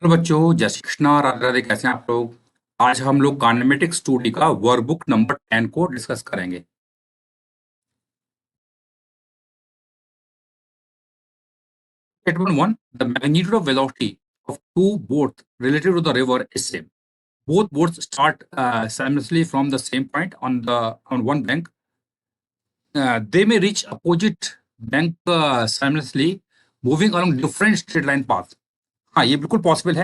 Hello बच्चों, जय श्री कृष्णा, राधे राधे। कैसे हैं आप लोग? आज हम लोग काइनेमेटिक्स 2D का वर्कबुक नंबर 10 को डिस्कस करेंगे। Statement 1, the magnitude of velocity of two boats relative to the river is same. Both boats start simultaneously from the same point on one bank. They may reach opposite bank simultaneously, moving along different straight line paths. हाँ, ये बिल्कुल possible है।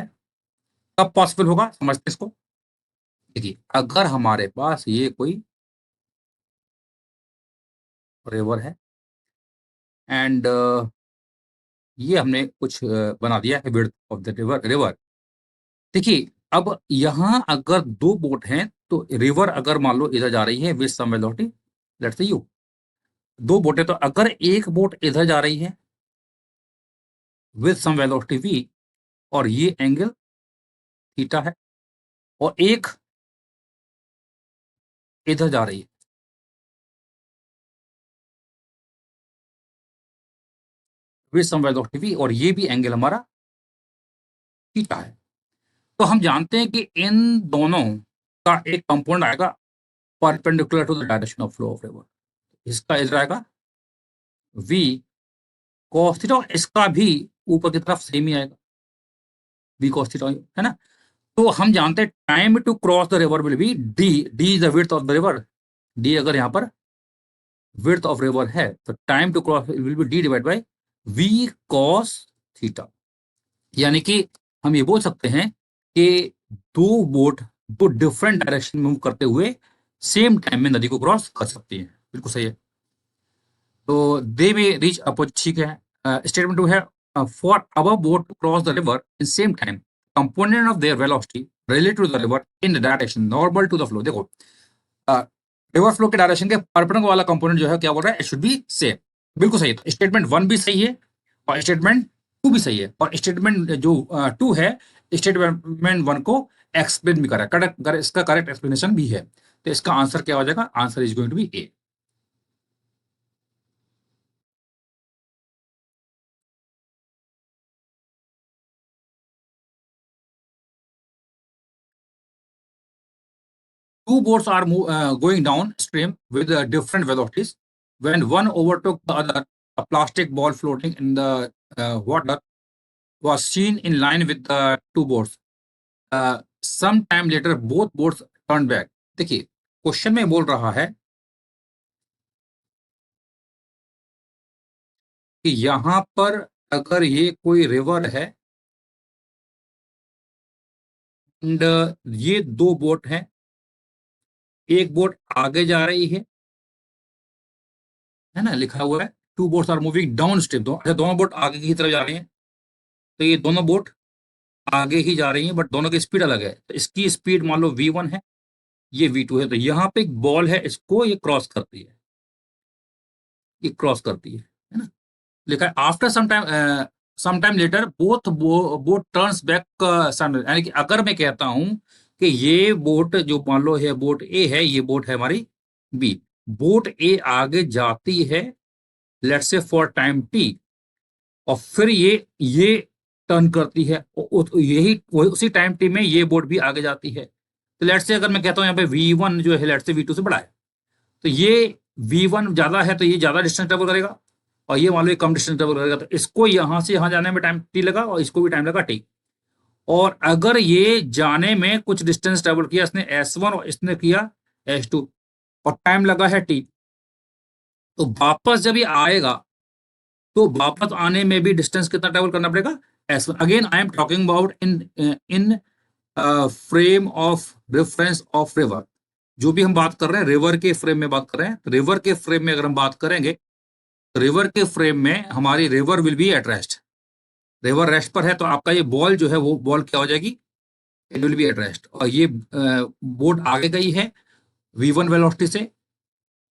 कब possible होगा, समझते हैं इसको। देखिए, अगर हमारे पास ये कोई रिवर है एंड ये हमने कुछ बना दिया है विड्थ ऑफ द रिवर। देखिए, अब यहाँ अगर दो बोट हैं तो रिवर अगर मान लो इधर जा रही है with some velocity, let's say you, दो बोटें, तो अगर एक बोट इधर जा रही है विद सम वेलोसिटी वी और ये एंगल थीटा है, और एक इधर जा रही है विद सम वेलोसिटी वी और ये भी एंगल हमारा थीटा है, तो हम जानते हैं कि इन दोनों का एक कंपोनेंट आएगा perpendicular to the direction of flow of river. इसका इधर आएगा वी कॉस थीटा, इसका भी ऊपर की तरफ सेम ही आएगा वी कॉस थीटा, है ना। तो हम जानते हैं time to cross the river will be D. D is the width of the river. D अगर यहाँ पर विड्थ ऑफ रिवर है तो time to cross will be D divide by V cos theta. यानी कि हम ये बोल सकते हैं कि दो बोट दो डिफरेंट डायरेक्शन में मूव करते हुए सेम टाइम में नदी को क्रॉस कर सकती हैं। बिल्कुल सही है। तो दे में रीच अपोजिट, ठीक है। स्टेटमेंट टू है, for our boat to cross the river in same time component of their velocity related to the river in the direction normal to the flow. देखो, रिवर फ्लो के direction के perpendicular वाला component जो है क्या बोल रहा है, इट शुड बी सेम। बिल्कुल सही है। तो स्टेटमेंट 1 भी सही है और स्टेटमेंट 2 भी सही है, और स्टेटमेंट जो 2 है स्टेटमेंट 1 को एक्सप्लेन भी कर रहा है। करेक्ट, इसका करेक्ट एक्सप्लेनेशन भी है। तो इसका आंसर क्या हो जाएगा? Answer is going to be A. Two boats are going downstream with different velocities. When one overtook the other, a plastic ball floating in the water was seen in line with the two boats. Some time later, both boats turned back. देखिए, question में बोल रहा है कि यहाँ पर अगर ये कोई रिवर है एंड ये दो बोट हैं, एक बोट आगे जा रही है ना, लिखा हुआ है two boats are moving downstream. अच्छा, दोनों बोट आगे की तरफ जा रही हैं, तो ये दोनों बोट आगे ही जा रही हैं, बट दोनों की स्पीड अलग है। तो इसकी स्पीड मान लो v1 है, ये v2 है, तो यहाँ पे एक बॉल है, इसको ये क्रॉस करती है, ये क्रॉस करती है ना। लिखा है after some time later both boat turns back, यानी कि अगर मैं कहता हूं कि ये बोट जो मान लो है बोट ए है, ये बोट है हमारी बी, बोट ए आगे जाती है let's say for time T, और फिर ये टर्न करती है, यही उसी टाइम टी में ये बोट भी आगे जाती है। तो लेट्स से अगर मैं कहता हूँ यहाँ पे v1 जो है लेट्स से v2 से बड़ा है, तो ये v1 ज्यादा है तो ये ज्यादा डिस्टेंस ट्रेवल करेगा, और ये मान लो कम डिस्टेंस ट्रेवल करेगा, तो इसको यहाँ से यहाँ जाने में टाइम टी लगा और इसको भी टाइम लगा टी। और अगर ये जाने में कुछ डिस्टेंस ट्रेवल किया इसने s1 और इसने किया s2 और टाइम लगा है टी, तो वापस जब ये आएगा तो वापस आने में भी डिस्टेंस कितना ट्रेवल करना पड़ेगा, s1। Again I am talking about in frame of reference of river. जो भी हम बात कर रहे हैं रिवर के फ्रेम में बात कर रहे हैं, तो रिवर के फ्रेम में अगर हम बात करेंगे तो रिवर के फ्रेम में हमारी river will B at rest. River rest पर है तो आपका ये बॉल जो है वो बॉल क्या हो जाएगी, it will B at rest. और ये बोट आगे गई है v1 वेलोसिटी से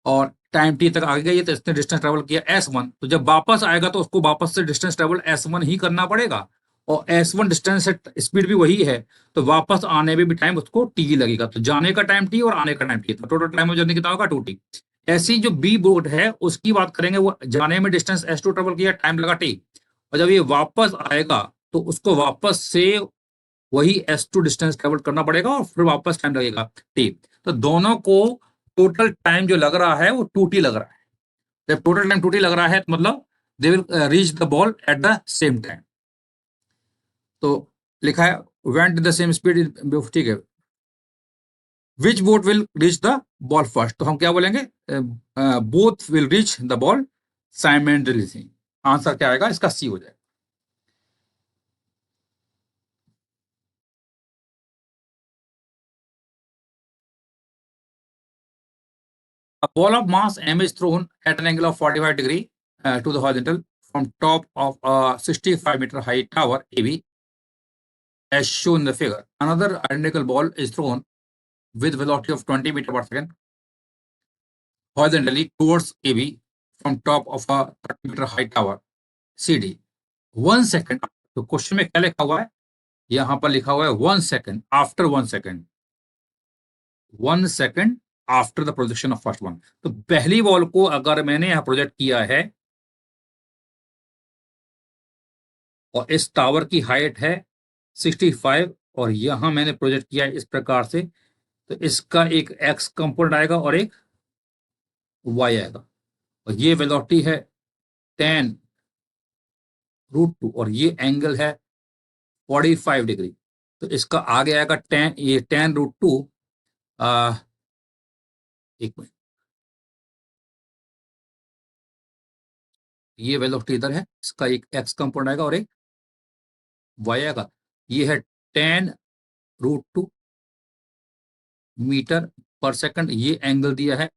और टाइम टी तक आगे गई है, तो इसने डिस्टेंस ट्रेवल किया s1, तो जब वापस आएगा तो उसको वापस से डिस्टेंस ट्रेवल s1 ही करना पड़ेगा, और s1 डिस्टेंस से स्पीड भी वही है, तो वापस आने में भी टाइम उसको टी लगेगा। तो जाने का टाइम टी और आने का टाइम टी, तो टोटल टाइम जर्नी कितना होगा 2t। ऐसी जो बी बोट है उसकी बात करेंगे, वो जाने में डिस्टेंस s2 ट्रेवल किया, टाइम लगा टी, और जब ये वापस आएगा तो उसको वापस से वही s2 डिस्टेंस ट्रेवल करना पड़ेगा और फिर वापस टाइम लगेगा t। तो दोनों को टोटल टाइम जो लग रहा है वो 2t लग रहा है। जब टोटल टाइम 2t लग रहा है तो मतलब they will reach the ball at the same time. तो लिखा है वेंट द सेम स्पीड, ठीक है। Which boat will reach the ball first, तो हम क्या बोलेंगे, both will reach the ball simultaneously. Answer क्या आएगा इसका, सी हो जाएगा। A ball of mass m is thrown at an angle of 45 degree to the horizontal from top of a 65-meter high tower AB as shown in the figure. Another identical ball is thrown with velocity of 20 meter per second horizontally towards AB from top of a 30-meter high tower CD. 1 second, तो question में क्या लिखा हुआ है, यहां पर लिखा हुआ है 1 second after 1 second, 1 second after the projection of first one. तो पहली बॉल को अगर मैंने यहां प्रोजेक्ट किया है और इस टावर की हाइट है 65 और यहां मैंने प्रोजेक्ट किया है इस प्रकार से, तो इसका एक एक्स कंपोनेंट आएगा और एक वाई आएगा। और ये वेलोसिटी है 10√2 और ये एंगल है 45 डिग्री। तो इसका आगे आएगा 10, ये 10√2, एक मिनट, ये वेलोसिटी इधर है, इसका एक एक्स कंपोनेंट आएगा और एक वाई आएगा। ये है 10√2 मीटर पर सेकंड, ये एंगल दिया है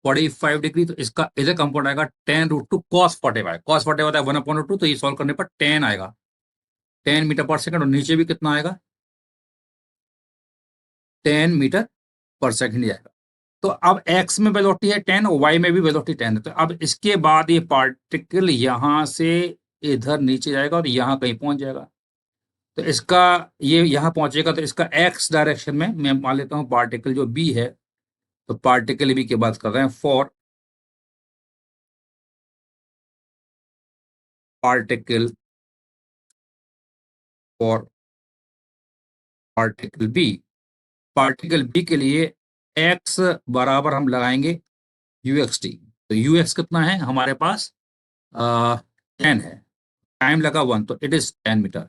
45 डिग्री, तो इसका इधर कंपाउंड आएगा 10√2 cos 45। cos 45 होता है 1/√2, तो ये सॉल्व करने पर 10 आएगा, 10 मीटर पर सेकंड, और नीचे भी कितना आएगा, 10 मीटर पर सेकंड ही आएगा। तो अब x में वेलोसिटी है 10 और y में भी वेलोसिटी 10 है। तो अब इसके बाद ये पार्टिकल यहां से इधर नीचे जाएगा और यहां कहीं पहुंच जाएगा। तो इसका ये यहां पहुंचेगा तो इसका x डायरेक्शन में मैं मान लेता हूं पार्टिकल जो b है, तो पार्टिकल b की बात कर रहे हैं, for particle for particle b, particle B के लिए x बराबर हम लगाएंगे यूएक्स टी। तो यूएक्स कितना है हमारे पास, 10 है, टाइम लगा 1, तो it is 10 metre.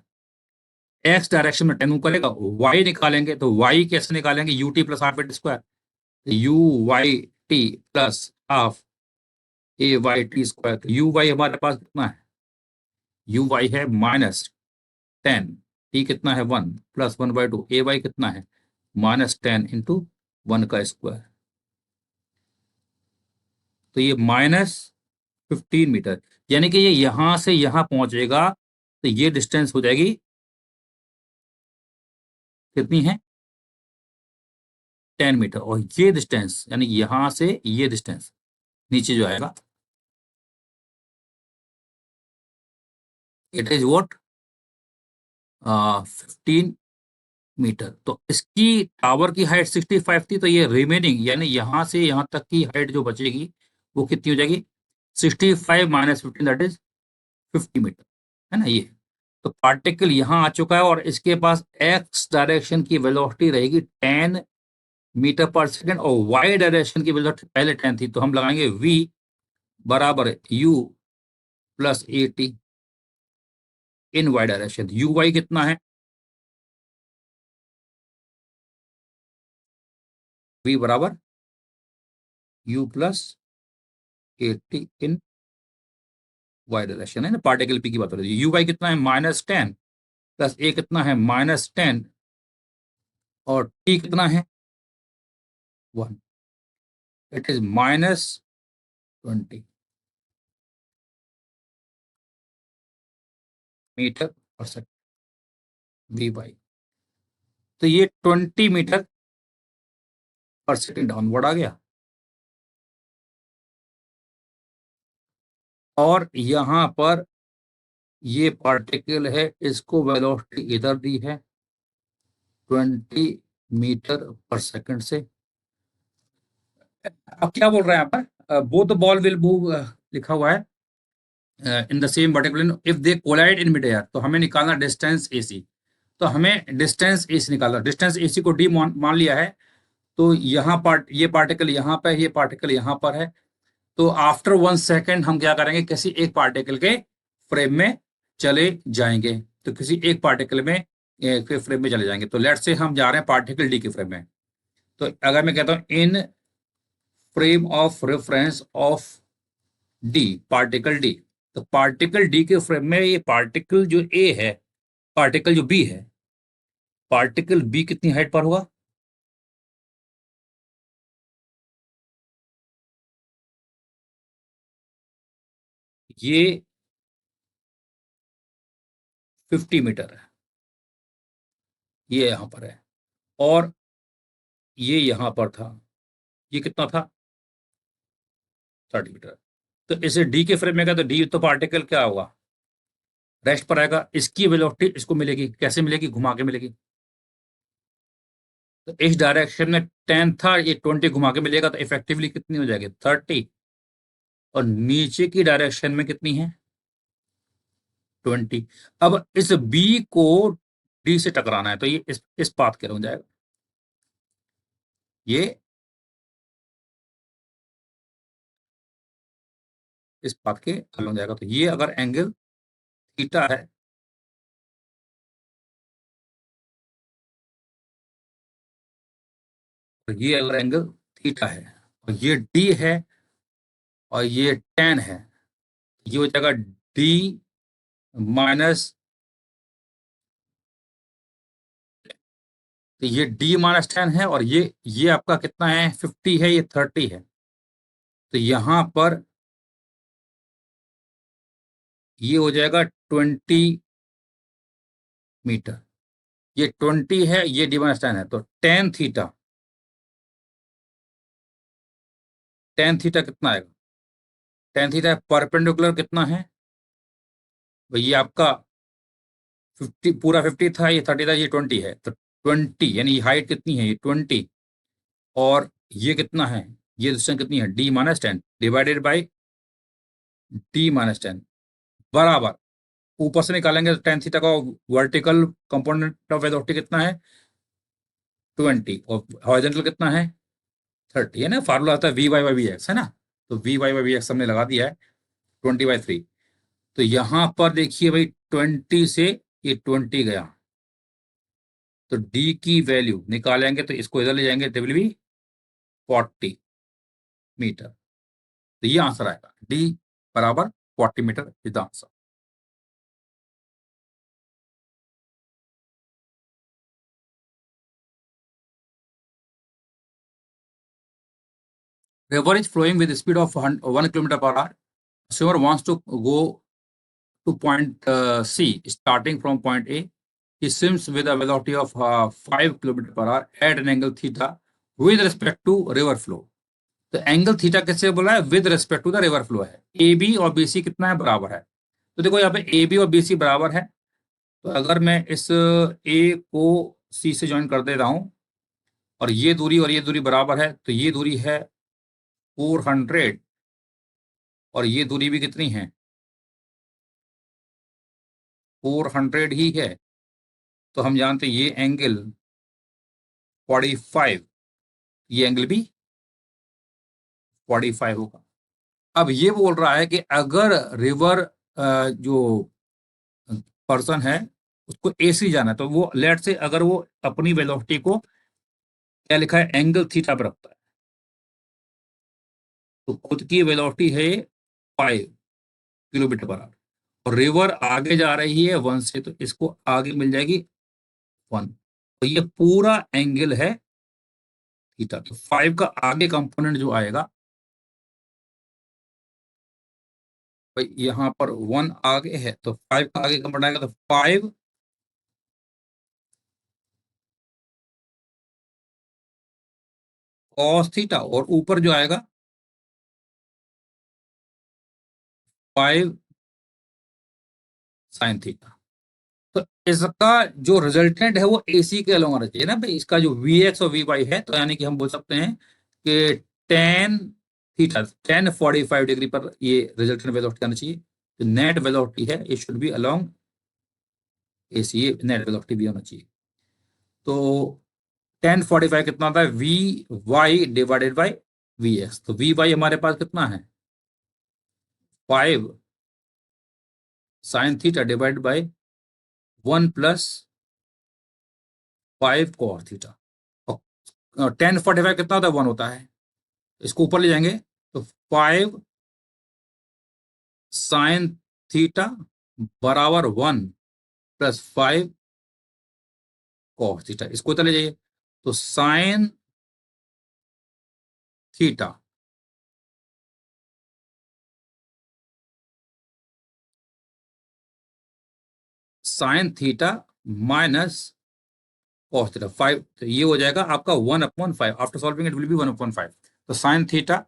X direction में 10 निकलेगा, वाई निकालेंगे तो वाई कैसे निकालेंगे, U T plus half square, U Y T plus half A Y T square. तो यू वाई हमारे पास कितना है, यू वाई है -10, टी कितना है 1 प्लस 1/2, ए वाई कितना है -10 इंटू 1 का स्क्वायर। तो ये -15 मीटर, यानी कि ये यहां से यहां पहुंचेगा, तो ये डिस्टेंस हो जाएगी कितनी है, 10 मीटर। और ये डिस्टेंस यानी यहां से ये डिस्टेंस नीचे जो आएगा, इट इज व्हाट, 15 मीटर। तो इसकी टावर की हाइट 65 थी, तो ये रिमेनिंग यानी यहां से यहां तक की हाइट जो बचेगी वो कितनी हो जाएगी, 65 - 15 दैट इज 50 मीटर, है ना ये। तो पार्टिकल यहां आ चुका है और इसके पास एक्स डायरेक्शन की वेलोसिटी रहेगी 10 मीटर पर सेकंड और वाई डायरेक्शन की वेलोसिटी पहले 10 थी, तो हम लगाएंगे v बराबर u plus A T in Y direction. U Y कितना है, v बराबर u plus A T in Y direction, है ना, पार्टिकल p की बात हो रही है। यू वाई कितना है -10 प्लस ए कितना है -10 और t कितना है 1, इट इज -20 मीटर पर सेकंड वी बाई। तो ये 20 मीटर पर सेकंड डाउनवर्ड आ गया, और यहां पर ये पार्टिकल है, इसको वेलोसिटी इधर दी है 20 मीटर पर सेकंड से। अब क्या बोल रहे हैं यहाँ पर, both the ball will move, लिखा हुआ है in the same vertical plane if they collide in mid air. तो हमें निकालना डिस्टेंस ए सी। तो हमें डिस्टेंस AC निकालना, डिस्टेंस AC को d मान लिया है, तो यहाँ ये पार्टिकल यहाँ पे, ये पार्टिकल यहाँ पर है। तो आफ्टर 1 सेकेंड हम क्या करेंगे, किसी एक पार्टिकल के फ्रेम में चले जाएंगे। तो किसी एक पार्टिकल में के फ्रेम में चले जाएंगे। तो लेट्स से हम जा रहे हैं पार्टिकल डी के फ्रेम में। तो अगर मैं कहता हूं इन frame of reference of D, particle D, तो पार्टिकल डी के फ्रेम में ये पार्टिकल जो ए है, पार्टिकल जो बी है, पार्टिकल बी कितनी हाइट पर होगा? ये 50 मीटर है, ये यहां पर है, और ये यहां पर था, ये कितना था? 30 मीटर। तो इसे डी के फ्रेम में गया, तो डी तो पार्टिकल क्या होगा, रेस्ट पर आएगा। इसकी वेलोसिटी इसको मिलेगी, कैसे मिलेगी? घुमा के मिलेगी। तो इस डायरेक्शन में 10 था, ये 20 घुमा के मिलेगा, तो इफेक्टिवली कितनी हो जाएगी? 30। और नीचे की डायरेक्शन में कितनी है? 20। अब इस बी को डी से टकराना है, तो ये इस पाथ के हो जाएगा, ये इस पाथ के हो जाएगा। तो ये अगर एंगल थीटा है, तो ये अगर एंगल थीटा है, और ये डी है, और ये 10 है, ये हो जाएगा डी माइनस, तो ये d माइनस 10 है, और ये आपका कितना है? 50 है, ये 30 है। तो यहां पर ये हो जाएगा 20 मीटर। ये 20 है, ये d माइनस 10 है, तो टेन थीटा कितना आएगा? टेन थीटा परपेंडिकुलर कितना है भाई? ये आपका 50, पूरा 50 था, ये 30 था, ये 20 है, तो 20 यानी हाइट कितनी है? ये 20। और ये कितना है? ये डिस्टेंस कितनी है? d minus 10 divided by d minus 10 बराबर, ऊपर से निकालेंगे तो टेन थीटा का वर्टिकल कंपोनेंट ऑफ वेलोसिटी कितना है? 20, और हॉरिजॉन्टल कितना है? 30 है ना। फार्मूला आता है v/v(x) है ना। तो v/v(x) हमने लगा दिया है 20/3। तो यहां पर देखिए भाई, 20 से ये 20 गया, तो d की वैल्यू निकालेंगे, तो इसको इधर ले जाएंगे, तो विल बी 40 मीटर। तो ये आंसर आएगा, d बराबर 40 metre is the answer. River is flowing with the speed of 1 kilometer per hour. Swimmer wants to go to point C, starting from point A. He swims with a velocity of 5 kilometer per hour at an angle theta with respect to river flow. तो angle theta कैसे बोला है? With respect to the river flow है। A B और B C कितना है? बराबर है। तो देखो यहाँ पे ए बी और बी सी बराबर है, तो अगर मैं इस ए को सी से ज्वाइन कर दे रहा हूं, और ये दूरी बराबर है, तो ये दूरी है 400, और ये दूरी भी कितनी है? 400 ही है। तो हम जानते हैं ये एंगल 45, ये एंगल भी 45 होगा। अब ये बोल रहा है कि अगर रिवर जो पर्सन है उसको AC जाना है, तो वो लेट से अगर वो अपनी वेलोसिटी को क्या लिखा है? एंगल थीटा पर रखता है, तो खुद की वेलोसिटी है 5 किलोमीटर पर आवर, और रिवर आगे जा रही है 1 से, तो इसको आगे मिल जाएगी 1। तो ये पूरा एंगल है थीटा। तो 5 का आगे कंपोनेंट जो आएगा भाई, यहाँ पर 1 आगे है, तो 5 का आगे कंपोनेंट आएगा, तो 5 कॉस थीटा, और ऊपर जो आएगा 5 साइन थीटा। तो इसका जो रिजल्टेंट है वो AC के अलॉन्ग आना चाहिए ना भाई। इसका जो VX और VY है, तो यानी कि हम बोल सकते हैं कि टेन थीटा 1045 डिग्री पर ये रिजल्टेंट वेलोसिटी आना चाहिए। तो नेट वेलोसिटी है, ये शुड बी अलोंग AC, ये नेट वेलोसिटी V होना चाहिए। तो 1045 कितना होता है, Vy डिवाइडेड बाई Vx। तो Vy हमारे पास कितना है, 5 sine theta divide by 1 plus 5 cos theta. और 1045 कितना होता है, 1 होता है, इसको ऊपर ले जाएंगे तो 5 साइन थीटा बराबर 1 प्लस 5 कॉस थीटा, इसको इधर ले जाइए तो sine theta minus cos theta 5, तो ये हो जाएगा आपका 1/5। After solving it will B 1/5। तो sine theta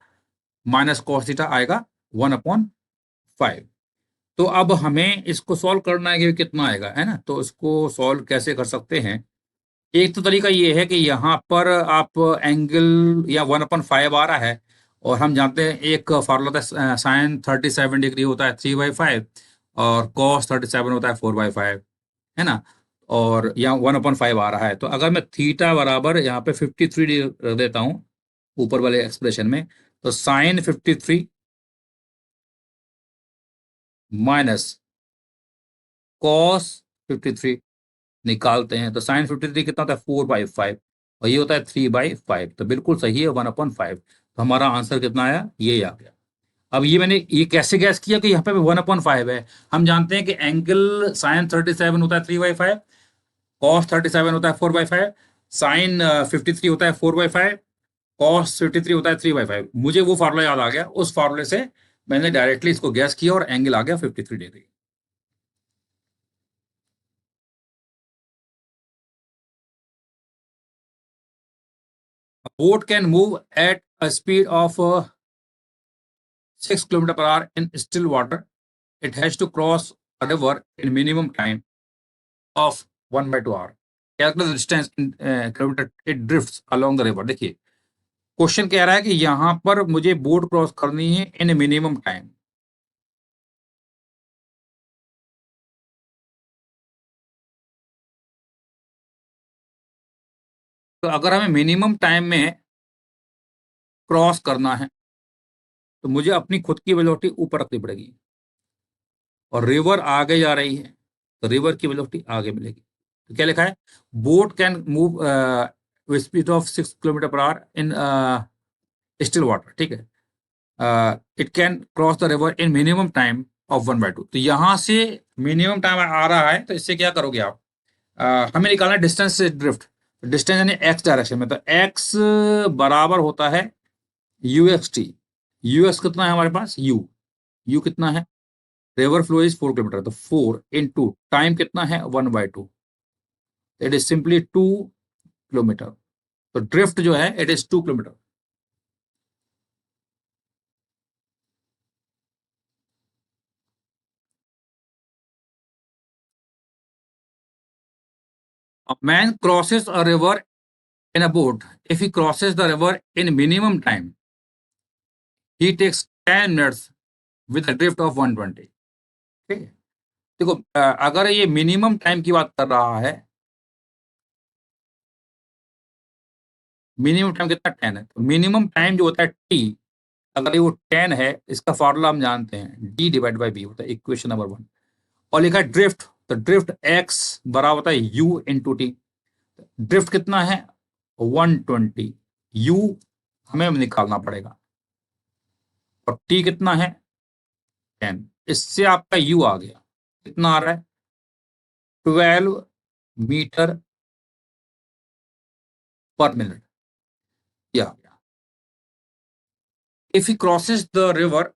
minus cos theta आएगा 1/5। तो अब हमें इसको सॉल्व करना है कि कितना आएगा, है ना। तो इसको सॉल्व कैसे कर सकते हैं, एक तो तरीका ये है कि यहाँ पर आप एंगल या 1/5 आ रहा है, और हम जानते हैं एक फार्मूला होता है साइन 37 डिग्री होता है 3/5, और कॉस 37 होता है 4/5, है ना। और यहाँ 1/5 आ रहा है, तो अगर मैं थीटा बराबर यहाँ पे 53 रख देता हूँ ऊपर वाले एक्सप्रेशन में, तो साइन 53 माइनस कॉस 53 निकालते हैं तो साइन 53 कितना होता है 4/5, और ये होता है 3/5, तो बिल्कुल सही है 1/5। तो हमारा आंसर कितना आया, ये आ गया। अब ये मैंने ये कैसे गैस किया कि यहाँ पे 1/5 है, हम जानते हैं कि एंगल साइन 37 होता है 3/5, कॉस 37 होता है 4/5, साइन 53 होता है 4/5, कॉस 53 होता है 3/5। मुझे वो फार्मूला याद आ गया, उस फार्मूले से मैंने डायरेक्टली इसको गैस किया और एंगल आ गया 53 degree. Boat can move at a speed of 6 kilometer per hour in still water. It has to cross a river in minimum time of 1/2 hour. Calculate the distance in kilometer it drifts along the river. देखिए question कह रहा है कि यहाँ पर मुझे boat cross करनी है इन मिनिमम टाइम। तो अगर हमें मिनिमम टाइम में क्रॉस करना है तो मुझे अपनी खुद की वेलोसिटी ऊपर रखनी पड़ेगी, और रिवर आगे जा रही है तो रिवर की वेलोसिटी आगे मिलेगी। तो क्या लिखा है, boat can move speed of 6 kilometre per our in still water, ठीक है। It can cross the river in minimum time of 1/2। तो यहाँ से मिनिमम टाइम आ रहा है, तो इससे क्या करोगे आप, हमें निकालना है डिस्टेंस से ड्रिफ्ट। डिस्टेंस यानी एक्स डायरेक्शन में, तो एक्स बराबर होता है UXT। यूएक्स कितना है हमारे पास, यू कितना है, रिवर फ्लो इज 4 किलोमीटर, तो 4 इंटू टाइम कितना है 1/2, इट इज सिंपली 2 किलोमीटर। तो ड्रिफ्ट जो है it is 2 kilometre. A man crosses a river in a boat. If he crosses the river in minimum time, he takes 10 minutes with a drift of 120। ठीक है, देखो अगर ये minimum time की बात कर रहा है, मिनिमम टाइम कितना 10 है, तो मिनिमम टाइम जो होता है टी, अगर ये वो 10 है, इसका फॉर्मूला हम जानते हैं डी डिवाइड बाई बी होता है, इक्वेशन नंबर 1। और लिखा है ड्रिफ्ट, तो ड्रिफ्ट एक्स बराबर होता है यू इंटू टी। ड्रिफ्ट कितना है 120, यू हमें निकालना पड़ेगा, और टी कितना है 10। इससे आपका यू आ गया, कितना आ रहा है 12 मीटर पर मिनट। या if he crosses the river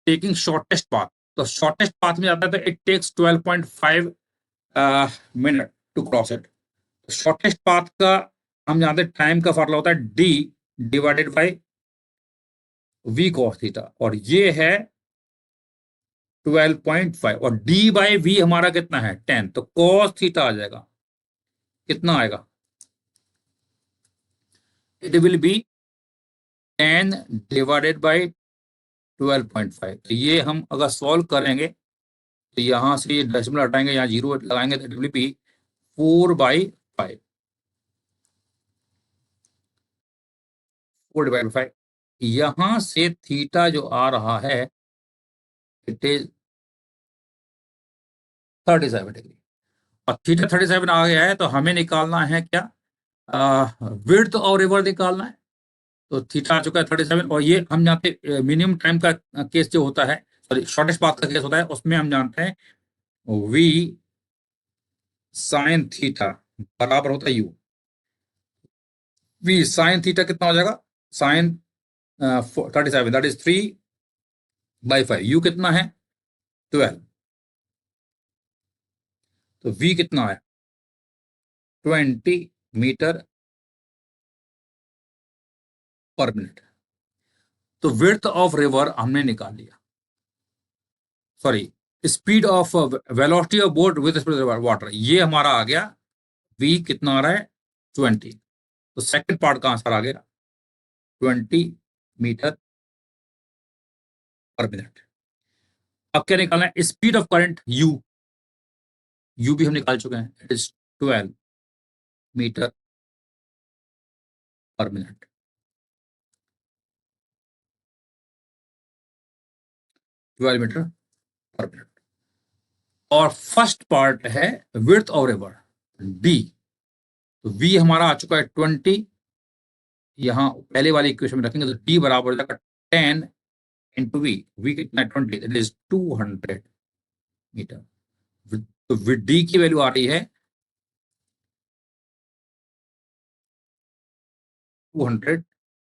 taking shortest path, तो शॉर्टेस्ट पाथ में जाता है तो it takes 12.5 minute to cross it. Shortest path का हम जानते हैं टाइम का फॉर्मूला होता है D divided by we cos theta, और ये है 12.5, और डी बाई वी हमारा कितना है 10, तो कॉस थीटा आ जाएगा, कितना आएगा, it will B 10 divided by 12.5। तो ये हम अगर सॉल्व करेंगे तो यहाँ से ये डेसिमल हटाएंगे, यहाँ जीरो लगाएंगे तो इट विल बी 4/5, 4/5। यहाँ से थीटा जो आ रहा है इट इज 37 डिग्री। और थीटा 37 आ गया है तो हमें निकालना है क्या, विड्थ और रिवर निकालना है। तो थीटा आ चुका है 37, और ये हम जानते हैं मिनिमम टाइम का केस जो होता है, सॉरी शॉर्टेस्ट पाथ का केस होता है, उसमें हम जानते हैं v साइन थीटा बराबर होता है u। v साइन थीटा कितना हो जाएगा, साइन 37 दैट इज 3/5, u कितना है 12, तो v कितना है 20 मीटर/मिनट। तो विड्थ ऑफ रिवर हमने निकाल लिया, sorry speed of velocity of boat with water, ये हमारा आ गया v कितना आ रहा है 20। तो सेकंड पार्ट का आंसर आ गया 20 मीटर/मिनट। अब क्या निकालना है, speed of current u, u भी हम निकाल चुके हैं, इट इज 12 मीटर/मिनट। 12 मीटर/मिनट। और फर्स्ट पार्ट है विड्थ ऑफ रिवर d, तो v हमारा आ चुका है 20, यहाँ पहले वाली इक्वेशन में रखेंगे तो d बराबर हो जाएगा 10 इंटू v कितना है 20, इट इज 200 मीटर। तो d की वैल्यू आ रही है 200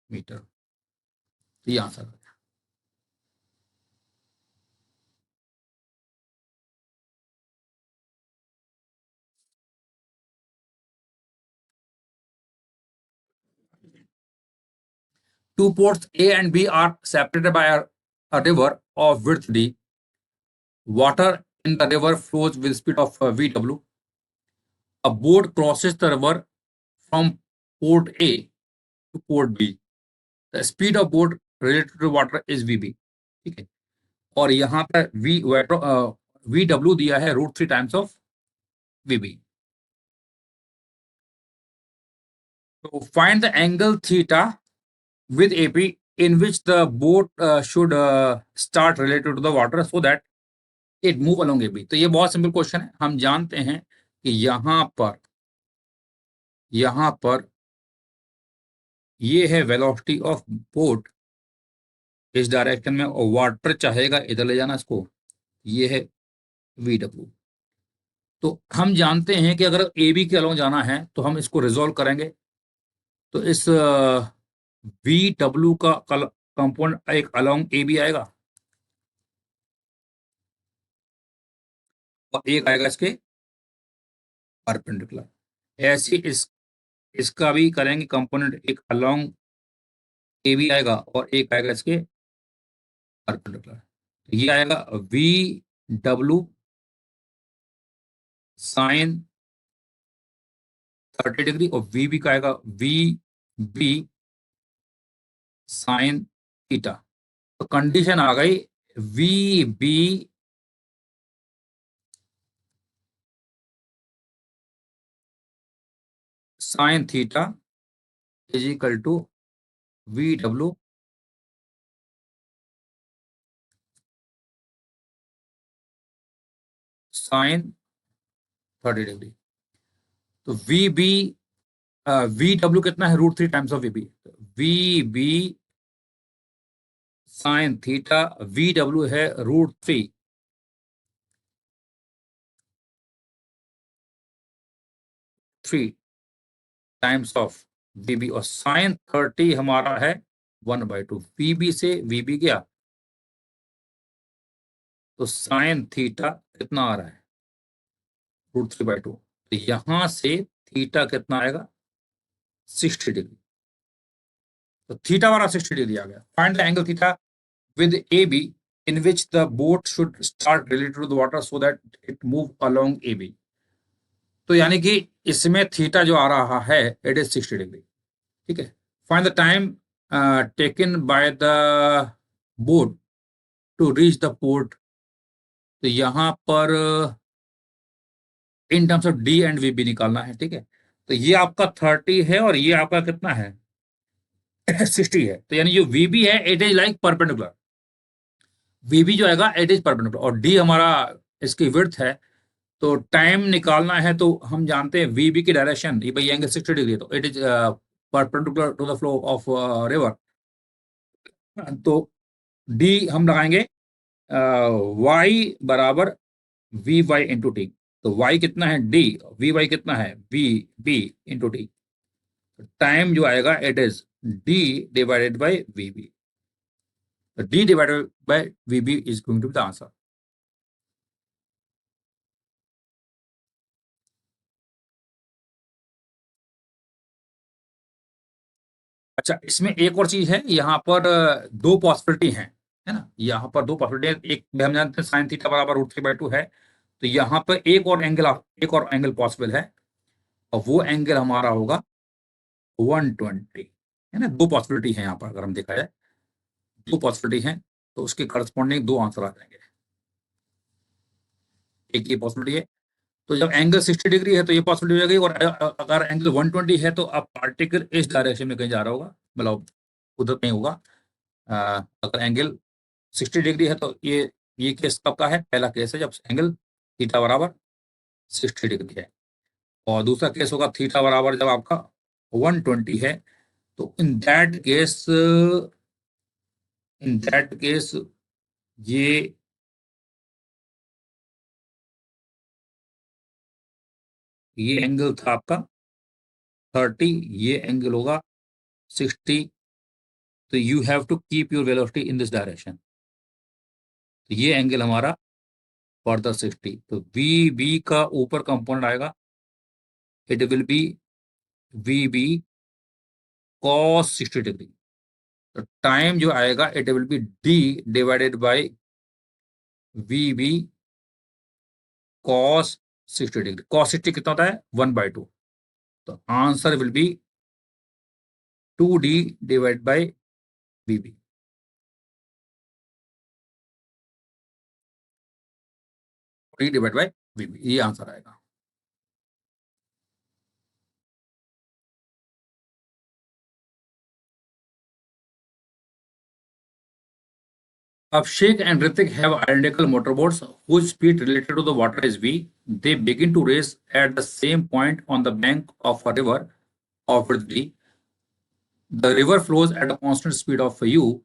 मीटर। तो ये आंसर है। Two ports A and B are separated by a river of width d. Water in the river flows with speed of Vw. A boat crosses the river from port A to port B. The speed of boat related to water is Vb। ठीक है, और यहाँ पर Vw दिया है √3 times of Vb। तो find the angle theta with AP in which the boat should start related to the water so that it move along AB। तो ये बहुत सिंपल क्वेश्चन है, हम जानते हैं कि यहाँ पर ये है वेलोसिटी ऑफ बोट इस डायरेक्शन में, और वाटर चाहेगा इधर ले जाना इसको, ये है VW। तो हम जानते हैं कि अगर AB के अलोंग जाना है तो हम इसको रिजोल्व करेंगे, तो इस VW का कंपोनेंट एक अलोंग AB आएगा और एक आएगा इसके परपेंडिकुलर। ऐसे इसका भी करेंगे, कंपोनेंट एक अलोंग AB आएगा और एक आएगा इसके परपेंडिकुलर। तो ये आएगा VW साइन 30 डिग्री, और VB का आएगा VB साइन थीटा। तो कंडीशन आ गई VB sine theta is equal to VW sine 30 degree. तो VW कितना है √3 times of VB। VB sine theta, VW है √3 टाइम्स ऑफ VB, और साइन 30 हमारा है 1/2। VB से VB गया तो साइन थीटा कितना आ रहा है √3/2। तो यहां से थीटा कितना आएगा 60 डिग्री। तो थीटा वाला 60 डिग्री आ गया। Find the angle theta with AB in which the boat should start related to the water so that it move along AB। तो यानी कि इसमें थीटा जो आ रहा है इट इज 60 डिग्री। ठीक है, find the time taken by the boat to reach the port तो यहाँ पर in terms of D and V B निकालना है, ठीक है। तो ये आपका 30 है और ये आपका कितना है 60 है। तो यानी जो वी बी है it is like perpendicular, v b जो आएगा इट इज परपेंडिकुलर, और डी हमारा इसकी विड्थ है। तो टाइम निकालना है तो हम जानते हैं वी बी की डायरेक्शन, ये भाई एंगल 60 डिग्री है, तो it is perpendicular to the flow of river. तो डी हम लगाएंगे वाई बराबर वी वाई इंटू टी। तो वाई कितना है डी, वी वाई कितना है v b into t. Time जो आएगा it is d divided by v b. D divided by v b is going to be the answer. अच्छा, इसमें एक और चीज है, यहाँ पर दो पॉसिबिलिटी है ना, यहाँ पर दो पॉसिबिलिटी है। एक हम जानते हैं साइन थीटा बराबर √3/2 है, तो यहाँ पर एक और एंगल पॉसिबल है, और वो एंगल हमारा होगा 120, है ना। दो पॉसिबिलिटी है यहाँ पर, अगर हम देखा जाए दो पॉसिबिलिटी है, तो उसके करस्पॉन्डिंग दो आंसर आ जाएंगे। एक ये पॉसिबिलिटी है, तो जब एंगल 60 डिग्री है तो ये पॉसिबिलिटी हो जाएगी, और अगर एंगल 120 है तो अब पार्टिकल इस डायरेक्शन में कहीं जा रहा होगा, मतलब उधर कहीं होगा। अगर एंगल 60 डिग्री है तो ये केस कब का है, पहला केस है जब एंगल थीटा बराबर 60 डिग्री है, और दूसरा केस होगा थीटा बराबर जब आपका 120 है। तो इन दैट केस ये ये एंगल था आपका 30, ये एंगल होगा 60। तो you have to keep your velocity in this direction. तो ये एंगल हमारा फॉर 60, तो वी बी का ऊपर कंपोनेंट आएगा, it will be v b cos 60 degree. तो टाइम जो आएगा it will be d divided by v b cos 60 degree. Cos 60 कितना होता है 1/2। तो answer will be 2D divide by v b. D divide by v b, ये answer आएगा। Abhishek and Ritik have identical motorboats whose speed related to the water is v. They begin to race at the same point on the bank of a river of width v. The river flows at a constant speed of u,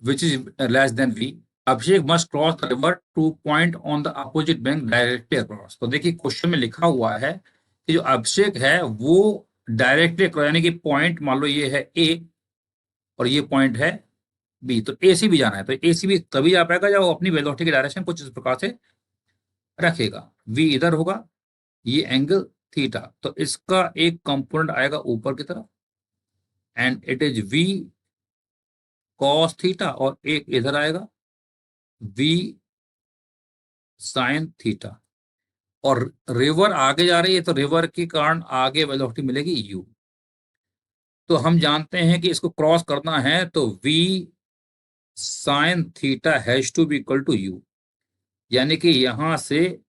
which is less than v. Abhishek must cross the river to point on the opposite bank directly across. तो देखिए question में लिखा हुआ है कि जो अभिषेक है वो डायरेक्टली अक्रॉस, यानी कि पॉइंट मान लो ये है ए और ये पॉइंट है बी, तो ए सी भी जाना है, तो ए सी भी तभी जा पाएगा जब वो अपनी वेलोसिटी की डायरेक्शन कुछ इस प्रकार से रखेगा। वी इधर होगा, ये एंगल थीटा, तो इसका एक कंपोनेंट आएगा ऊपर की तरफ and it is v cos theta, और एक इधर आएगा वी साइन थीटा। और रिवर आगे जा रही है तो रिवर के कारण आगे वेलोसिटी मिलेगी यू। तो हम जानते हैं कि इसको क्रॉस करना है तो v sine theta has to be equal to u, यानी कि यहां से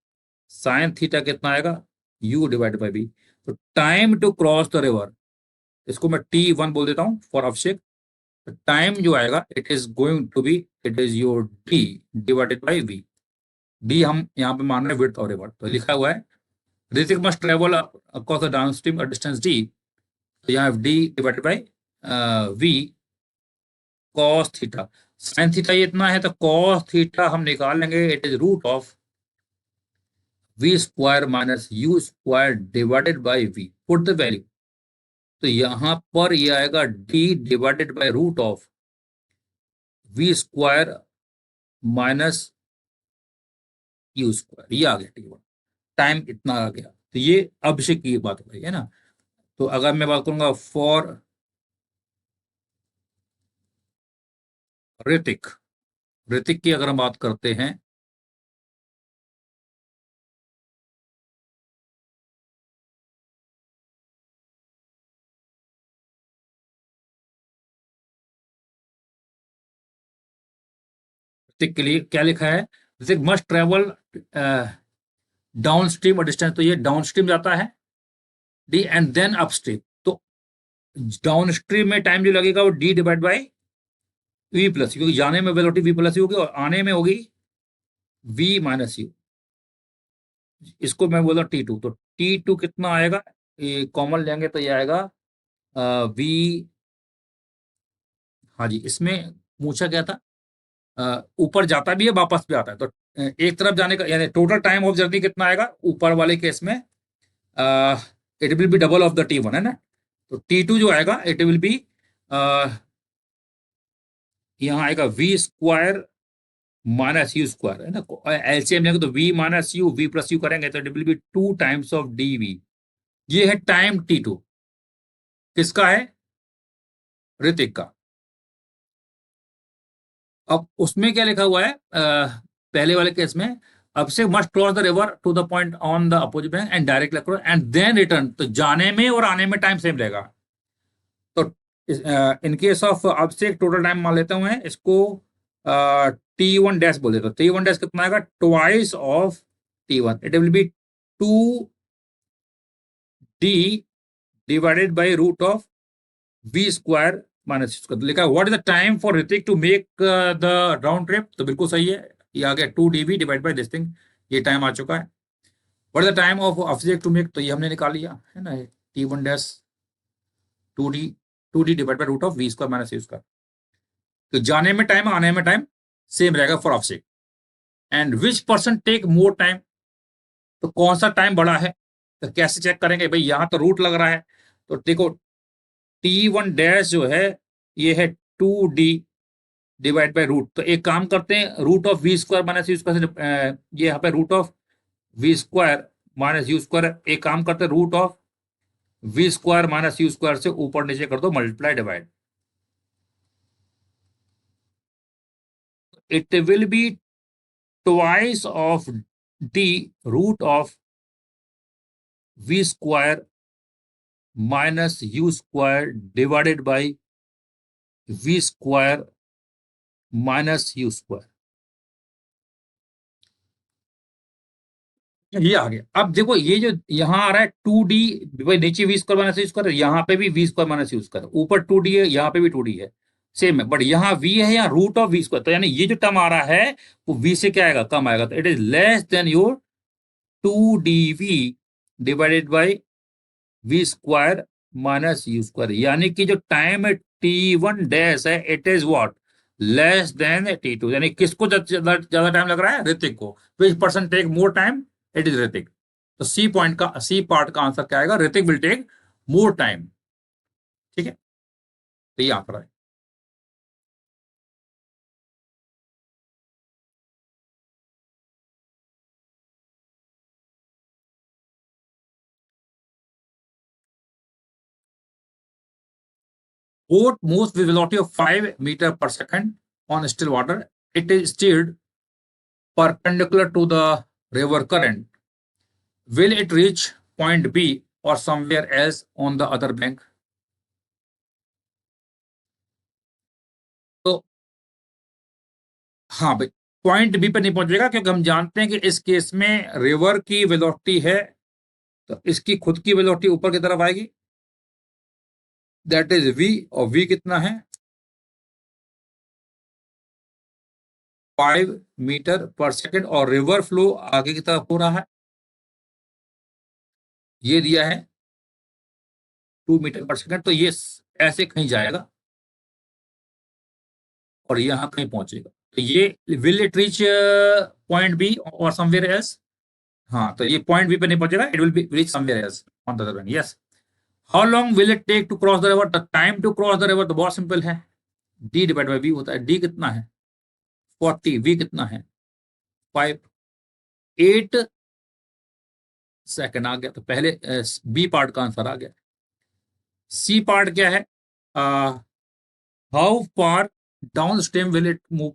साइन थीटा कितना आएगा u डिवाइड बाई बी। तो time to cross the river, इसको मैं T1 बोल देता हूं फॉर अभिषेक। टाइम जो आएगा it is going to be it is your d divided by v. D हम यहाँ पे मान रहे हैं विड्थ ऑफ रिवर, तो लिखा हुआ है Hrithik must travel across the downstream distance d. तो यहाँ d divided by we cos theta. Sine theta ये इतना है तो कॉस थीटा हम निकाल लेंगे, it is root of v square minus u square divided by v, put the value. तो यहां पर ये आएगा d divided by root of v square minus u square, ये आ गया T1। टाइम इतना आ गया, तो ये अभिषेक की बात हो रही है ना। तो अगर मैं बात करूंगा फॉर ऋतिक, ऋतिक की अगर हम बात करते हैं, ऋतिक के लिए क्या लिखा है जैसे मस्ट ट्रेवल डाउन स्ट्रीम और डिस्टेंस, तो ये डाउन स्ट्रीम जाता है d and then upstream. तो डाउन स्ट्रीम में टाइम जो लगेगा वो d divide by v plus, क्योंकि जाने में वेलोसिटी वी प्लस होगी और आने में होगी वी माइनस यू। इसको मैं बोला T2, तो T2 कितना आएगा, ये कॉमन लेंगे तो ये आएगा वी, हाँ जी, इसमें पूछा गया था ऊपर जाता भी है वापस भी आता है, तो एक तरफ जाने का यानी टोटल टाइम ऑफ जर्नी कितना आएगा ऊपर वाले केस में, it will B double of the T1 है ना। तो T2 जो आएगा इट विल बी यहाँ आएगा v square minus u square है ना, एलसीएम लेंगे तो v minus u v plus u करेंगे तो it will be 2 times of d v. ये है टाइम T2, किसका है, ऋतिक का। अब उसमें क्या लिखा हुआ है पहले वाले केस में, अब से must cross the river to the point on the opposite bank and direct cross and then return, तो जाने में और आने में टाइम सेम रहेगा। तो इन केस ऑफ अब से टोटल टाइम मान लेते हुए इसको T1 डैश बोल देते, तो T1 डैश कितना आएगा, twice of T1, it will be 2D divided by root of v square minus square. लिखा है what is the time for Hrithik to make the round trip, तो बिल्कुल सही है, ये आ गया 2 DV divide by this thing, ये टाइम आ चुका है। What is the time of Abhishek to make, तो ये हमने निकाल लिया है ना, T1 dash 2D 2D divide by root of v square minus u square. तो जाने में टाइम आने में टाइम सेम रहेगा for Abhishek. And which person take more time, तो कौन सा टाइम बड़ा है, तो कैसे चेक करेंगे भाई, यहाँ तो रूट लग रहा है, तो देखो T1 डैश जो है ये है 2D डिवाइड बाय रूट, तो एक काम करते हैं root of v square minus u square, ये यहाँ पे root of v square minus u square, एक काम करते हैं root of v square minus u square से ऊपर नीचे कर दो multiply divide, it will be twice of d root of v square minus u square divided by v square minus u square. ये आ गया। अब देखो ये जो यहाँ आ रहा है 2D, भाई नीचे v square minus u square, यहाँ पे भी v square minus u square, ऊपर 2D है यहाँ पे भी 2D है, सेम है, बट यहाँ v है यहाँ रूट ऑफ वी स्क्वायर, तो यानी ये जो टर्म आ रहा है वो v से क्या आएगा, कम आएगा, तो it is less than your 2DV divided by v square minus u square, यानी कि जो टाइम है T1 डैश है it is what, less than T2, यानी किसको ज्यादा टाइम लग रहा है, ऋतिक को। Which person take more time, it is Hrithik. तो सी पॉइंट का, सी पार्ट का आंसर क्या आएगा, Hrithik will take more time. ठीक है, तो ये आंसर है। boat moves with velocity of 5 meter per second on still water, it is steered perpendicular to the river current, will it reach point B or somewhere else on the other bank? तो हाँ भाई, point B पे नहीं पहुंचेगा क्योंकि हम जानते हैं कि इस केस में रिवर की वेलोसिटी है, तो इसकी खुद की वेलोसिटी ऊपर की तरफ आएगी, दैट इज v, और v कितना है 5 मीटर पर सेकेंड, और रिवर फ्लो आगे की तरफ हो रहा है, ये दिया है 2 मीटर पर सेकेंड, तो ये ऐसे कहीं जाएगा और यहां कहीं पहुंचेगा, तो ये will it reach point B और समवेयर एल्स, हाँ तो ये पॉइंट बी पे नहीं पहुंचेगा, it will be reach somewhere else on the other bank. Yes. How long will it take to cross the river, the time to cross the river तो बहुत simple है, D divide by B होता है, D कितना है 40, we कितना है 5, 8 second आ गया, तो पहले बी पार्ट का आंसर आ गया। सी पार्ट क्या है, how far down stream will it move,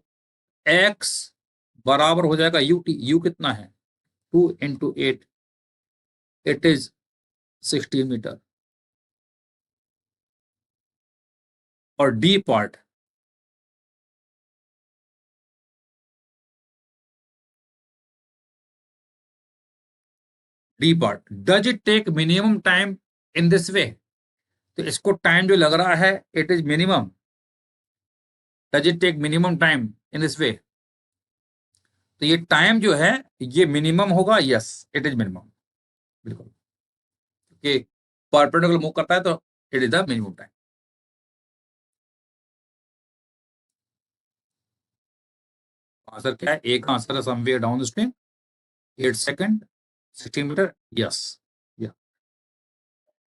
x बराबर हो जाएगा यू टी, यू कितना है 2 × 8, इट इज 16 मीटर, और d part d part, does it take minimum time in this way? तो इसको टाइम जो लग रहा है it is minimum, does it take minimum time in this way? तो ये टाइम जो है ये मिनिमम होगा, यस इट इज मिनिमम, बिल्कुल, कि परपेंडिकुलर मूव करता है तो it is the minimum time. Answer क्या है? एक आंसर है somewhere down the stream 8 second 16 metre, yes. या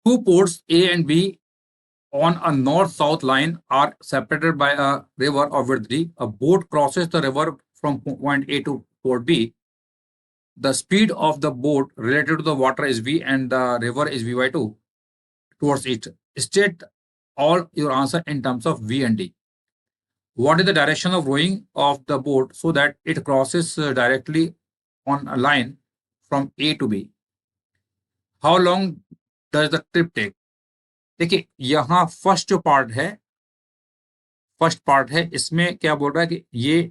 two ports A and B on a north-south line are separated by a river of width d. A boat crosses the river from point A to port B. The speed of the boat related to the water is v and the river is v by 2 towards it. State all your answer in terms of v and d. What is the direction of rowing of the boat so that it crosses directly on a line from A to B? How long does the trip take? देखिए यहाँ first part है, इसमें क्या बोल रहा है कि ये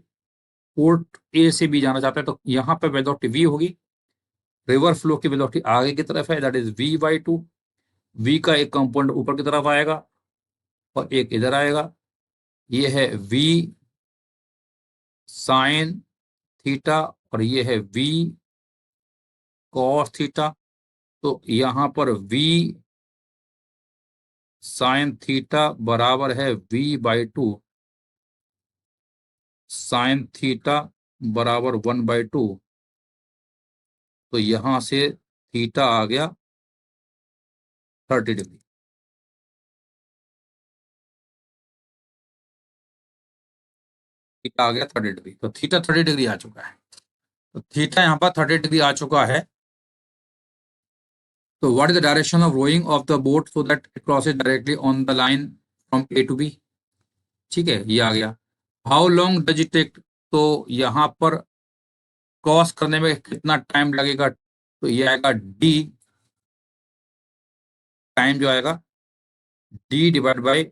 पोर्ट ए से बी जाना चाहता है, तो यहाँ पे वेलोसिटी वी होगी, रिवर फ्लो की वेलोसिटी आगे की तरफ है, that is v by 2। V का एक कंपोनेंट ऊपर की तरफ आएगा और एक इधर आएगा, ये है वी साइन थीटा और ये है वी कॉस थीटा। तो यहाँ पर वी साइन थीटा बराबर है वी बाई 2 साइन थीटा बराबर 1/2। तो यहां से थीटा आ गया 30 डिग्री। थीटा आ गया 30 डिग्री, तो थीटा 30 डिग्री आ चुका है। तो थीटा यहाँ पर 30 डिग्री आ चुका है। तो what is the direction of rowing of the boat so that it crosses directly on the line from A to B? ठीक है, ये आ गया। How long does it take? तो यहाँ पर क्रॉस करने में कितना टाइम लगेगा? तो ये आएगा डी, टाइम जो आएगा d divide by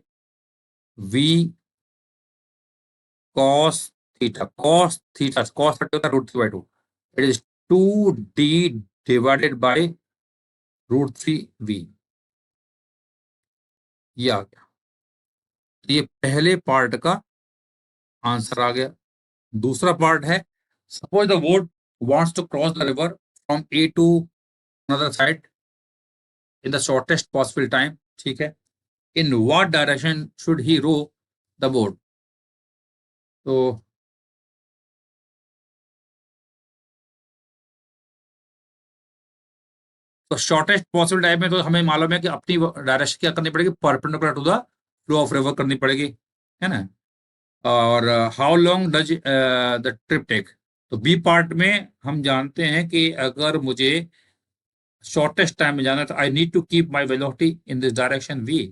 v cos theta, cos theta, cos 30 होता है √3/2, it is 2d divided by √3v। ये आ गया। तो ये पहले पार्ट का आंसर आ गया। दूसरा पार्ट है, suppose the boat wants to cross the river from A to another side in the shortest possible time, ठीक है, in what direction should he row the boat? तो शॉर्टेस्ट पॉसिबल टाइम में तो हमें मालूम है कि अपनी डायरेक्शन क्या करनी पड़ेगी, perpendicular to the flow of river करनी पड़ेगी, है ना। और how long does the trip take? तो बी पार्ट में हम जानते हैं कि अगर मुझे शॉर्टेस्ट टाइम में जाना है तो I need to keep my velocity in this direction v.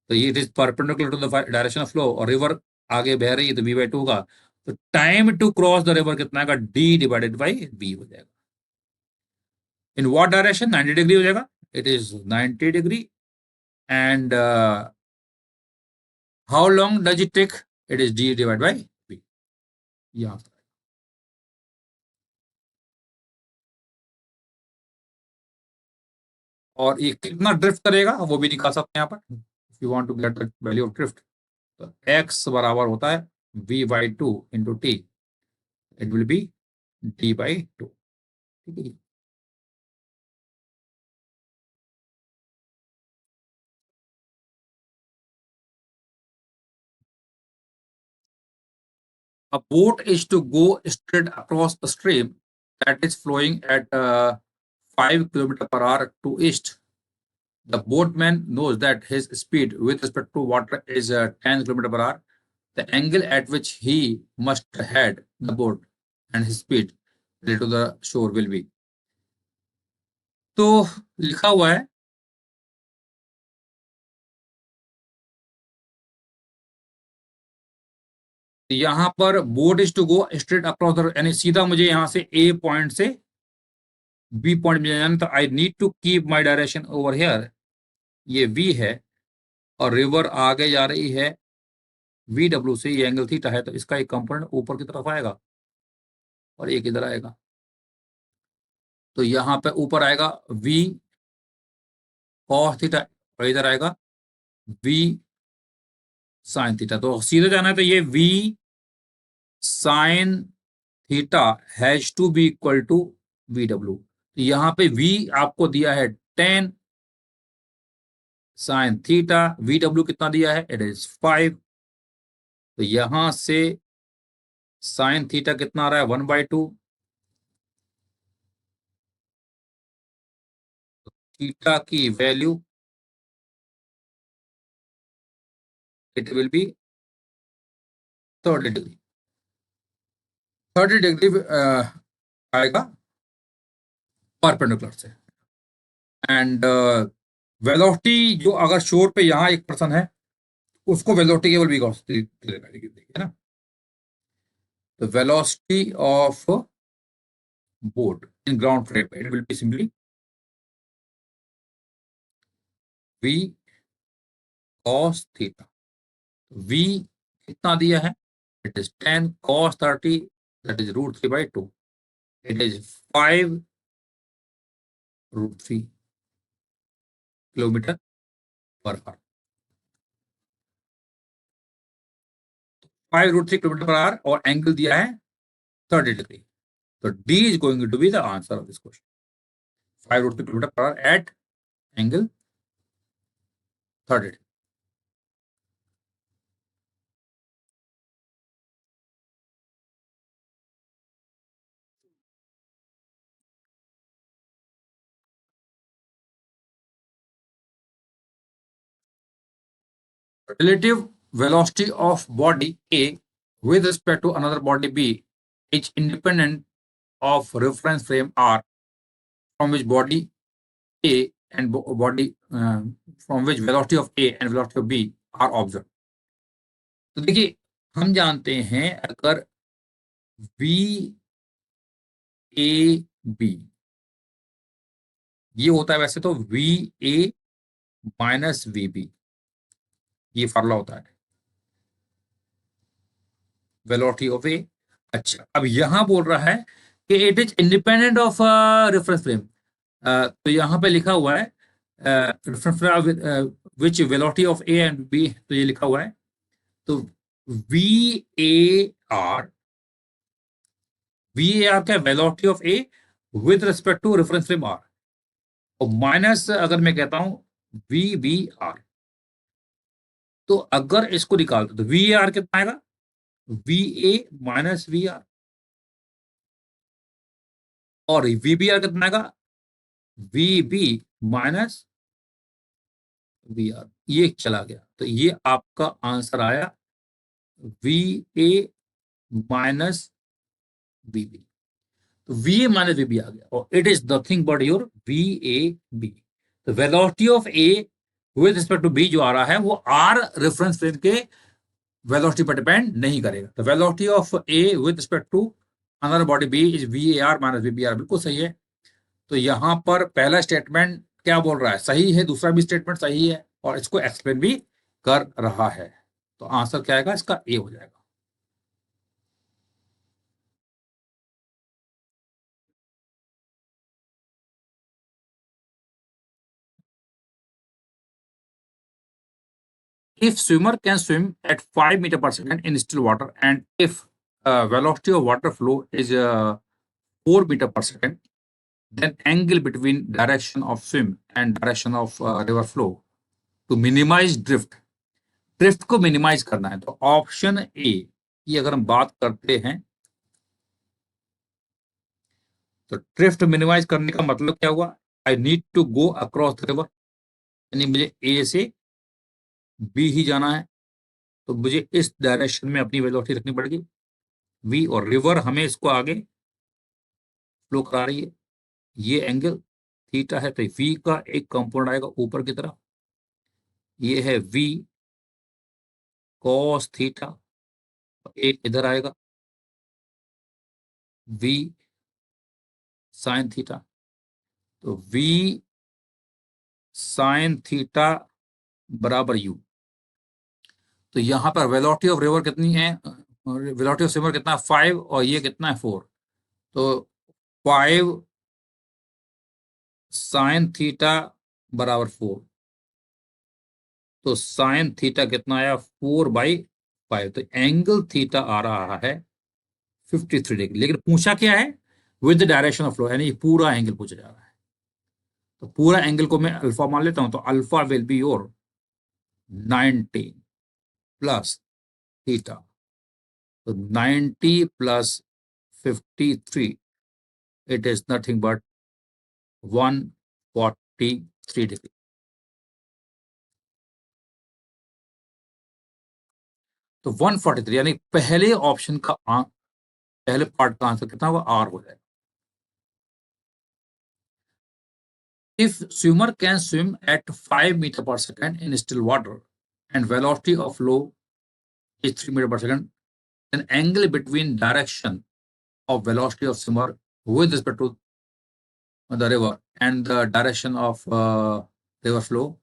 तो ये it is perpendicular to the direction of flow और रिवर आगे बह रही है तो v/2 का। तो time to cross the river कितना आएगा? डी डिवाइडेड बाई बी हो जाएगा। In what direction? 90 डिग्री हो जाएगा, it is 90 degree. And how long does it take? It is d divide by b. यहाँ और ये कितना ड्रिफ्ट करेगा वो भी निकाल सकते हैं यहाँ पर, if you want to get the value of drift. तो x बराबर होता है v/2 इंटू टी, इट विल बी d/2, ठीक है। A boat is to go straight across a stream that is flowing at 5 kilometers per hour to east. The boatman knows that his speed with respect to water is 10 kilometers per hour. The angle at which he must head the boat and his speed related to the shore will be. तो लिखा हुआ है यहाँ पर boat is to go straight across the, यानी सीधा मुझे यहाँ से ए पॉइंट से बी पॉइंट में जाना, तो I need to keep my direction over here, ये वी है और रिवर आगे जा रही है VW से, ये एंगल थीटा है, तो इसका एक कंपोनेंट ऊपर की तरफ आएगा और एक इधर आएगा। तो यहाँ पे ऊपर आएगा v cos थीटा और इधर आएगा v sin थीटा। तो सीधे जाना है तो ये v sin theta has to be equal to v डब्ल्यू। तो यहाँ पे v आपको दिया है 10 sin थीटा, वी डब्ल्यू कितना दिया है, इट इज 5। तो यहां से sin थीटा कितना आ रहा है, 1/2। थीटा की value it will B 30 degree. 30 degree आएगा परपेंडिकुलर से। एंड वेलोसिटी जो अगर शोर पे यहाँ एक पर्सन है उसको वेलोसिटी केवल वी कॉस है ना। तो velocity of boat in ground frame it will be simply v cos theta. v कितना दिया है, it is 10 cos 30 that is √3/2। It is 5 √3 kilometre per hour. 5 √3 kilometre per hour और एंगल दिया है 30 डिग्री। तो D is going to be the answer of this question. 5 √3 kilometre per our at angle 30 degree. Relative velocity of body A with respect to another body B is independent of reference frame R from which body A and body from which velocity of A and velocity of B are observed. तो देखिए हम जानते हैं अगर V A B ये होता है वैसे तो V A minus V B ये फार्मूला होता है वेलोसिटी ऑफ ए। अच्छा अब यहां बोल रहा है कि it is independent of reference frame. तो यहां पे लिखा हुआ है reference frame which velocity of A and B, तो ये लिखा हुआ है। तो वी ए आर क्या velocity of A with respect to reference frame R और माइनस अगर मैं कहता हूं वी बी आर। तो अगर इसको निकाल दो तो वी ए आर कितना आएगा, V A minus V R और वी बी आर कितना आएगा, V B minus V R. ये चला गया तो ये आपका आंसर आया V A minus we B. तो we A minus we B आ गया और it is nothing but your V A B. तो velocity of A with respect to B जो आ रहा है वो आर रेफरेंस फ्रेम के वेलोसिटी पर डिपेंड नहीं करेगा। तो velocity of A with respect to another body B is v A R minus we B R. बिल्कुल सही है। तो यहां पर पहला स्टेटमेंट क्या बोल रहा है, सही है, दूसरा भी स्टेटमेंट सही है और इसको एक्सप्लेन भी कर रहा है। तो आंसर क्या आएगा, इसका ए हो जाएगा। If swimmer can swim at 5 meter per second in still water and if velocity of water flow is 4 meter per second, then angle between direction of swim and direction of river flow to minimize drift, drift को minimise करना है। तो option A की अगर हम बात करते हैं तो ड्रिफ्ट मिनिमाइज करने का मतलब क्या हुआ, I need to go across the river, यानी मुझे ए से बी ही जाना है तो मुझे इस डायरेक्शन में अपनी वेलोसिटी रखनी पड़ेगी वी और रिवर हमें इसको आगे फ्लो करा रही है। ये एंगल थीटा है तो वी का एक कंपोनेंट आएगा ऊपर की तरफ, ये है वी कॉस थीटा, एक इधर आएगा वी साइन थीटा। तो वी साइन थीटा बराबर यू। तो यहां पर वेलोसिटी ऑफ रिवर कितनी है, वेलोसिटी ऑफ स्विमर कितना है 5 और ये कितना है 4। तो 5 साइन थीटा बराबर 4, तो साइन थीटा कितना आया 4/5, तो एंगल थीटा आ रहा है 53 डिग्री। लेकिन पूछा क्या है, with the direction of flow, यानी ये पूरा एंगल पूछा जा रहा है। तो पूरा एंगल को मैं अल्फा मान लेता हूं, तो alpha will be your 90 plus theta, तो 90 plus 53, it is nothing but 143 degree. तो 143 यानी पहले ऑप्शन का पहले पार्ट का आंसर कितना होगा, आर हो जाएगा। If swimmer can swim at 5 meter per second in still water and velocity of flow is 3 meter per second, then angle between direction of velocity of swimmer with respect to the river and the direction of river flow,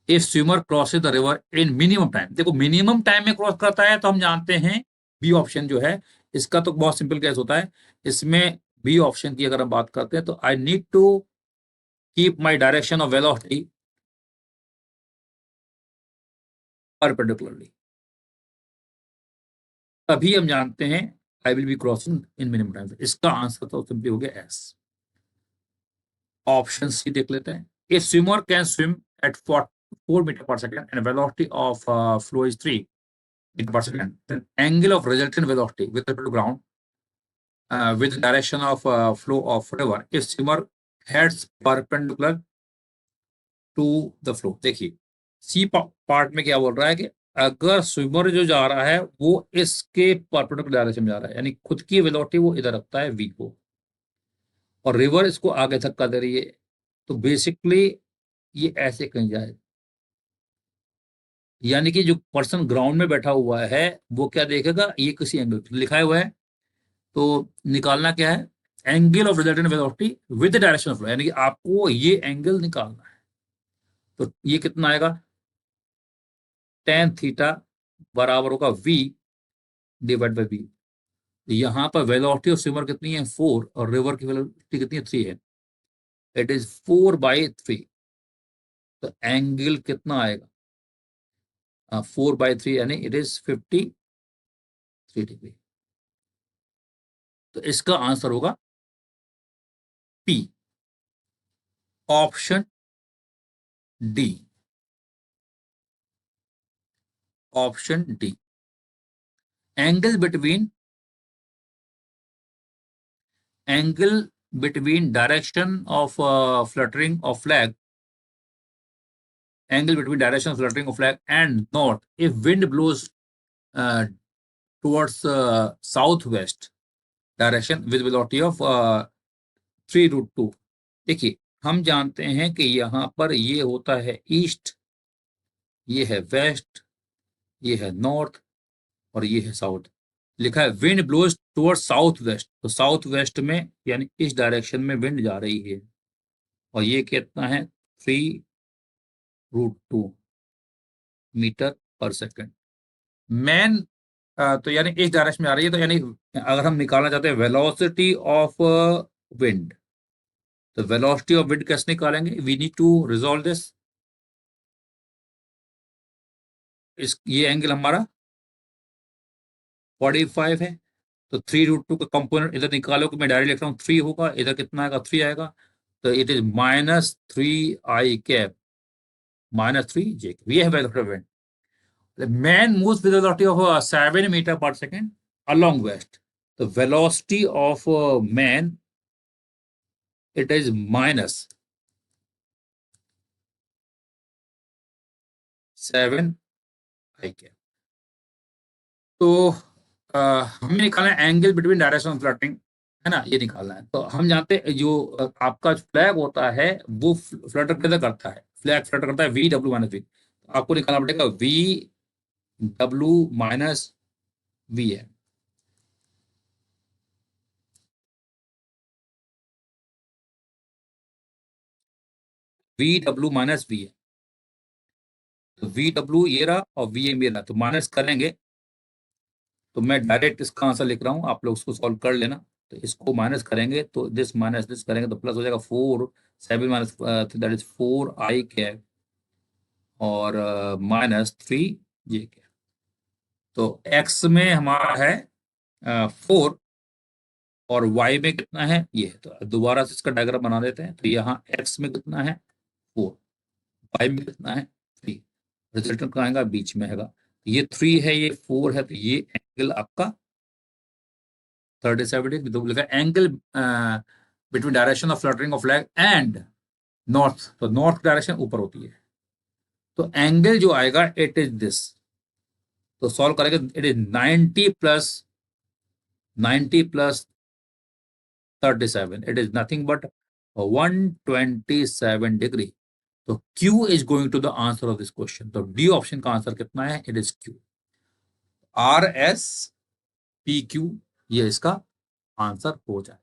if swimmer crosses the river in minimum time, देखो minimum time में cross करता है, तो हम जानते हैं B option जो है इसका तो बहुत सिंपल केस होता है। इसमें बी ऑप्शन की अगर हम बात करते हैं, तो I need to keep my direction of velocity perpendicularly, तभी हम जानते हैं I will be crossing in minimum time. इसका आंसर तो सिंपली हो गया एस। ऑप्शन सी देख लेते हैं। A swimmer can swim at 4 metre per second and velocity of flow is 3 metre per second, then angle of resultant velocity with respect to ground with the direction of flow of river if swimmer heads perpendicular to the flow। देखिए C part में क्या बोल रहा है कि अगर swimmer जो जा रहा है वो इसके परपेंडिकुलर डायरेक्शन में जा रहा है, यानी खुद की वेलोसिटी वो इधर रखता है वी को, और रिवर इसको आगे धक्का दे रही है, तो बेसिकली ये ऐसे कहीं जाए, यानी कि जो पर्सन ग्राउंड में बैठा हुआ है वो क्या देखेगा, ये किसी एंगल लिखा हुआ है, तो निकालना क्या है, angle of resultant velocity with direction of flow, यानी कि आपको ये एंगल निकालना है। तो ये कितना आएगा, टेन थीटा बराबर होगा वी डिवाइड बाई वी। यहां पर वेलोसिटी ऑफ स्विमर कितनी है 4, और रिवर की वेलोसिटी कितनी है 3 है, इट इज 4/3, तो एंगल कितना आएगा 4/3, यानी इट इज 53 डिग्री। तो इसका आंसर होगा P, option D, option D. Angle between direction of fluttering of flag, angle between direction of fluttering of flag and north if wind blows towards southwest direction with velocity of 3√2। देखिए हम जानते हैं कि यहाँ पर ये होता है ईस्ट, ये है वेस्ट, ये है नॉर्थ, और ये है साउथ। लिखा है wind blows towards south west, तो साउथ वेस्ट में यानी इस डायरेक्शन में विंड जा रही है, और ये कितना है 3√2 मीटर पर सेकेंड। मैन तो यानी इस डायरेक्शन में आ रही है, तो यानी अगर हम निकालना चाहते हैं वेलोसिटी ऑफ विंड, तो वेलोसिटी ऑफ विंड कैसे निकालेंगे, we need to resolve this. ये एंगल हमारा 45 है, तो 3√2 का कंपोनेंट इधर निकालो, कि मैं डायरेक्ट लिख रहा हूँ 3 होगा, इधर कितना आएगा 3 आएगा, तो it is -3 I cap -3 J। ये है velocity of wind. The man moves with a velocity of 7 meter per second along west. The velocity of man, it is -7 I cap। तो हमें निकालना है angle between direction of flirting, है ना, ये निकालना है। तो हम जानते हैं जो आपका फ्लैग होता है वो फ्लटर किधर करता है, फ्लैग फ्लटर करता है VW-V। आपको निकालना पड़ेगा VW-VM। VW-VM, तो VW ये रहा और VM ये रहा, तो माइनस करेंगे, तो मैं डायरेक्ट इसका आंसर लिख रहा हूं, आप लोग उसको सॉल्व कर लेना। तो इसको माइनस करेंगे तो दिस माइनस दिस करेंगे तो प्लस हो जाएगा 4 7 minus that is 4 I cap और माइनस 3 जे कैप। तो x में हमारा है 4 और y में कितना है ये है। तो दोबारा से इसका डायग्राम बना देते हैं। तो यहाँ x में कितना है 4, y में कितना है 3, रिजल्टेंट कहाँ आएगा बीच में आएगा। ये 3 है ये 4 है तो ये एंगल आपका 37 डिग्री। तो लिखा angle between direction of fluttering of flag and north. तो नॉर्थ डायरेक्शन ऊपर होती है तो एंगल जो आएगा इट इज दिस। तो सॉल्व करेंगे it is 90 plus 37, it is nothing but 127 degree. तो Q is going to the answer of this question. तो डी ऑप्शन का आंसर कितना है it is Q, RS PQ ये इसका आंसर हो जाए।